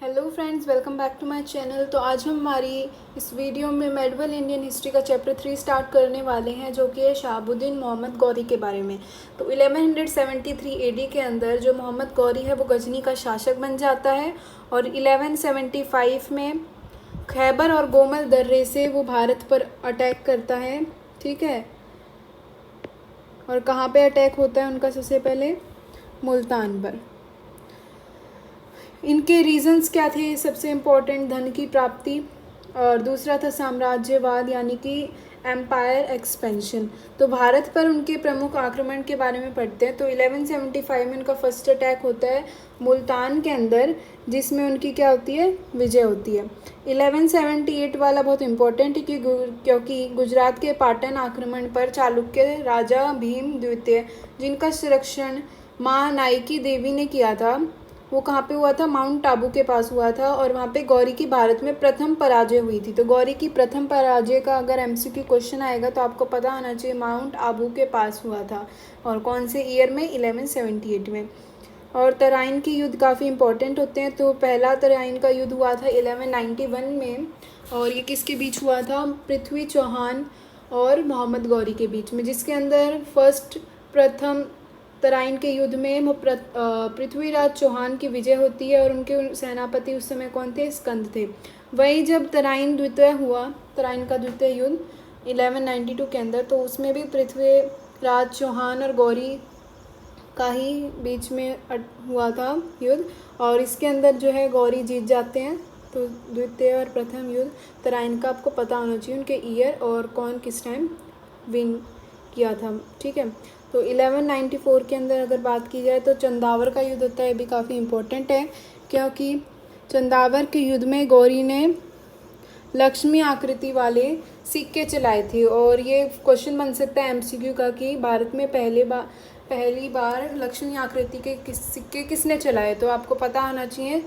Hello friends, welcome back to my channel. तो आज हम हमारी इस वीडियो में मेडिवल इंडियन हिस्ट्री का चैप्टर 3 स्टार्ट करने वाले हैं, जो कि है शहाबुद्दीन मोहम्मद गौरी के बारे में। तो 1173 एडी के अंदर जो मोहम्मद गौरी है वो गजनी का शासक बन जाता है और 1175 में खैबर और गोमल दर्रे से वो भारत पर अटैक करता है। ठीक है, और कहाँ पे अटैक होता है उनका? सबसे पहले मुल्तान पर। इनके रीजंस क्या थे? सबसे इम्पोर्टेंट धन की प्राप्ति, और दूसरा था साम्राज्यवाद यानी कि एम्पायर एक्सपेंशन। तो भारत पर उनके प्रमुख आक्रमण के बारे में पढ़ते हैं। तो 1175 में उनका फर्स्ट अटैक होता है मुल्तान के अंदर, जिसमें उनकी क्या होती है? विजय होती है। 1178 वाला बहुत इम्पोर्टेंट है क्योंकि गुजरात के पाटन आक्रमण पर चालुक्य राजा भीम द्वितीय, जिनका संरक्षण माँ नायकी देवी ने किया था, वो कहाँ पे हुआ था? माउंट टाबू के पास हुआ था, और वहाँ पे गौरी की भारत में प्रथम पराजय हुई थी। तो गौरी की प्रथम पराजय का अगर एमसीक्यू क्वेश्चन आएगा तो आपको पता होना चाहिए माउंट आबू के पास हुआ था, और कौन से ईयर में? 1178 में। और तराइन के युद्ध काफ़ी इंपॉर्टेंट होते हैं। तो पहला तराइन का युद्ध हुआ था 1191 में, और ये किसके बीच हुआ था? पृथ्वी चौहान और मोहम्मद गौरी के बीच में, जिसके अंदर प्रथम तराइन के युद्ध में पृथ्वीराज चौहान की विजय होती है, और उनके सेनापति उस समय कौन थे? स्कंद थे। वहीं जब तराइन द्वितीय हुआ, तराइन का द्वितीय युद्ध 1192 के अंदर, तो उसमें भी पृथ्वीराज चौहान और गौरी का ही बीच में हुआ था युद्ध, और इसके अंदर जो है गौरी जीत जाते हैं। तो द्वितीय और प्रथम युद्ध तराइन का आपको पता होना चाहिए, उनके ईयर और कौन किस टाइम विन किया था। ठीक है, तो 1194 के अंदर अगर बात की जाए तो चंदावर का युद्ध होता है। ये भी काफ़ी इम्पोर्टेंट है क्योंकि चंदावर के युद्ध में गौरी ने लक्ष्मी आकृति वाले सिक्के चलाए थे, और ये क्वेश्चन बन सकता है एमसीक्यू का कि भारत में पहली बार लक्ष्मी आकृति के सिक्के किसने चलाए? तो आपको पता होना चाहिए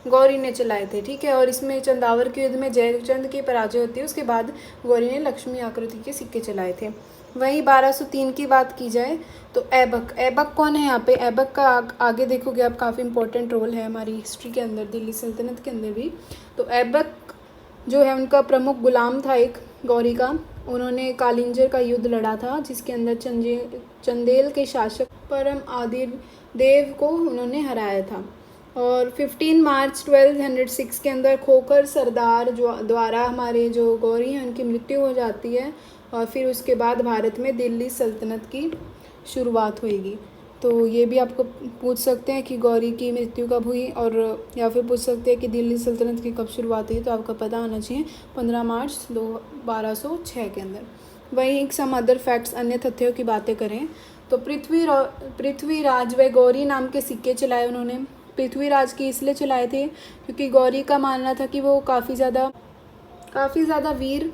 गौरी ने चलाए थे। ठीक है, और इसमें चंदावर के युद्ध में जयचंद की पराजय होती है, उसके बाद गौरी ने लक्ष्मी आकृति के सिक्के चलाए थे। वहीं 1203 की बात की जाए तो ऐबक कौन है यहाँ पे? ऐबक का आगे देखोगे आप, काफ़ी इंपॉर्टेंट रोल है हमारी हिस्ट्री के अंदर, दिल्ली सल्तनत के अंदर भी। तो ऐबक जो है उनका प्रमुख गुलाम था एक गौरी का। उन्होंने कालिंजर का युद्ध लड़ा था, जिसके अंदर चंदेल के शासक परम आदिल देव को उन्होंने हराया था। और 15 मार्च 1206 के अंदर खोखर सरदार द्वारा हमारे जो गौरी हैं उनकी मृत्यु हो जाती है, और फिर उसके बाद भारत में दिल्ली सल्तनत की शुरुआत होएगी। तो ये भी आपको पूछ सकते हैं कि गौरी की मृत्यु कब हुई, और या फिर पूछ सकते हैं कि दिल्ली सल्तनत की कब शुरुआत हुई। तो आपका पता होना चाहिए 15 मार्च 1206 के अंदर। वहीं सम अदर फैक्ट्स, अन्य तथ्यों की बातें करें तो पृथ्वीराज व गौरी नाम के सिक्के चलाए उन्होंने। पृथ्वीराज की इसलिए चलाए थे क्योंकि गौरी का मानना था कि वो काफ़ी ज़्यादा वीर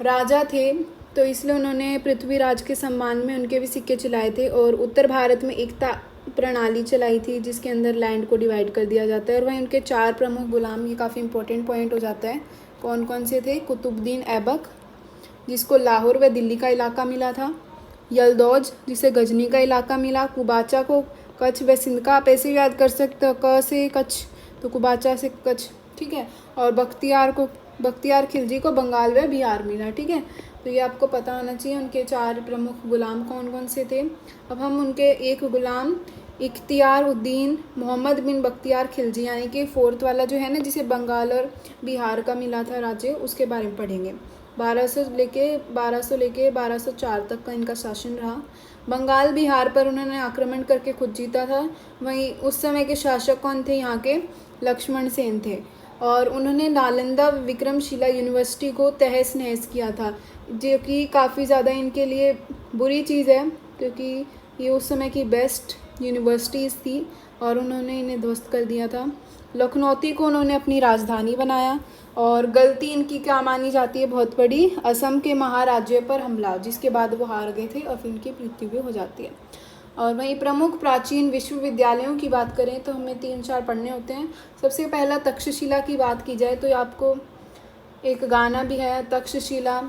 राजा थे, तो इसलिए उन्होंने पृथ्वीराज के सम्मान में उनके भी सिक्के चलाए थे। और उत्तर भारत में एकता प्रणाली चलाई थी, जिसके अंदर लैंड को डिवाइड कर दिया जाता है। और वहीं उनके 4 प्रमुख गुलाम, ये काफ़ी इंपॉर्टेंट पॉइंट हो जाता है, कौन कौन से थे? कुतुबुद्दीन ऐबक, जिसको लाहौर व दिल्ली का इलाका मिला था। यलदौज, जिसे गजनी का इलाका मिला। कुबाचा को कच्छ व सिंध का, आप ऐसे याद कर सकते हो, क से कच्छ तो कुबाचा से कच्छ। ठीक है, और बख्तियार खिलजी को बंगाल व बिहार मिला। ठीक है, तो ये आपको पता होना चाहिए उनके 4 प्रमुख गुलाम कौन कौन से थे। अब हम उनके एक गुलाम इख्तियार उद्दीन मोहम्मद बिन बख्तियार खिलजी, यानी कि 4th वाला जो है ना, जिसे बंगाल और बिहार का मिला था राज्य, उसके बारे में पढ़ेंगे। 1200 लेके 1204 तक का इनका शासन रहा। बंगाल बिहार पर उन्होंने आक्रमण करके खुद जीता था। वहीं उस समय के शासक कौन थे? यहाँ के लक्ष्मण सेन थे, और उन्होंने नालंदा विक्रमशिला यूनिवर्सिटी को तहस नहस किया था, जो कि काफ़ी ज़्यादा इनके लिए बुरी चीज़ है, क्योंकि ये उस समय की बेस्ट यूनिवर्सिटीज़ थी, और उन्होंने इन्हें ध्वस्त कर दिया था। लखनौती को उन्होंने अपनी राजधानी बनाया। और गलती इनकी क्या मानी जाती है बहुत बड़ी? असम के महाराज्य पर हमला, जिसके बाद वो हार गए थे, और फिर उनकी मृत्यु भी हो जाती है। और वहीं प्रमुख प्राचीन विश्वविद्यालयों की बात करें तो हमें 3-4 पढ़ने होते हैं। सबसे पहला तक्षशिला की बात की जाए तो आपको एक गाना भी है तक्षशिला,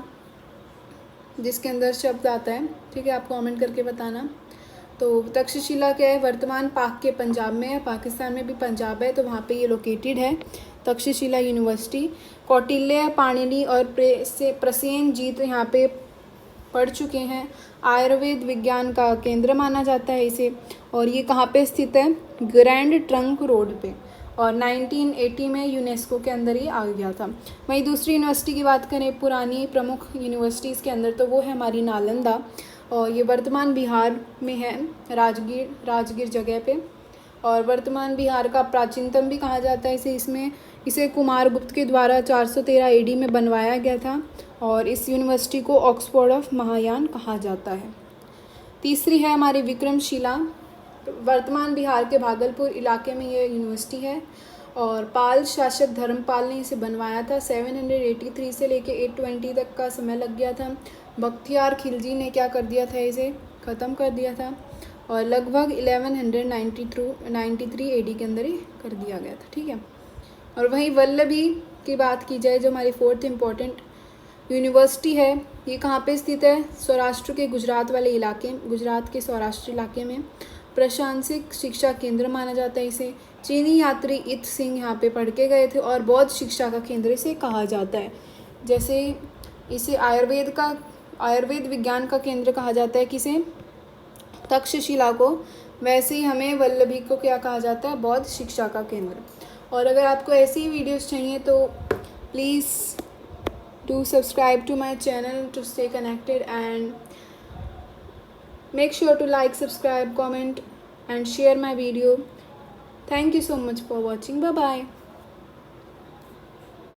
जिसके अंदर शब्द आता है। ठीक है, आप कमेंट करके बताना। तो तक्षशिला क्या है, वर्तमान पाक के पंजाब में है, पाकिस्तान में भी पंजाब है तो वहाँ पे ये लोकेटेड है तक्षशिला यूनिवर्सिटी। कौटिल्य, पाणिनि और प्रसेनजीत यहाँ पे पढ़ चुके हैं। आयुर्वेद विज्ञान का केंद्र माना जाता है इसे, और ये कहाँ पे स्थित है, ग्रैंड ट्रंक रोड पे, और 1980 में यूनेस्को के अंदर ये आ गया था। वहीं दूसरी यूनिवर्सिटी की बात करें पुरानी प्रमुख यूनिवर्सिटीज़ के अंदर, तो वो है हमारी नालंदा, और ये वर्तमान बिहार में है, राजगीर जगह पे, और वर्तमान बिहार का प्राचीनतम भी कहा जाता है इसे कुमारगुप्त के द्वारा 413 AD में बनवाया गया था, और इस यूनिवर्सिटी को ऑक्सफोर्ड ऑफ महायान कहा जाता है। तीसरी है हमारी विक्रमशिला, वर्तमान बिहार के भागलपुर इलाके में ये यूनिवर्सिटी है, और पाल शासक धर्मपाल ने इसे बनवाया था। 783 से लेके 820 तक का समय लग गया था। बख्तियार खिलजी ने क्या कर दिया था, इसे ख़त्म कर दिया था, और लगभग 1193 AD के अंदर ही कर दिया गया था। ठीक है, और वहीं वल्लभी की बात की जाए जो हमारी 4th इम्पॉर्टेंट यूनिवर्सिटी है, ये कहाँ पे स्थित है, सौराष्ट्र के गुजरात के सौराष्ट्र इलाके में। प्रशासनिक शिक्षा केंद्र माना जाता है इसे। चीनी यात्री इत सिंह यहाँ पे पढ़ के गए थे, और बौद्ध शिक्षा का केंद्र इसे कहा जाता है। जैसे इसे आयुर्वेद विज्ञान का केंद्र कहा जाता है किसे, तक्षशिला को, वैसे ही हमें वल्लभी को क्या कहा जाता है, बौद्ध शिक्षा का केंद्र। और अगर आपको ऐसी वीडियोस चाहिए तो please do subscribe to my channel to stay connected, and make sure to like, subscribe, comment and share my video. Thank you so much for watching. Bye bye.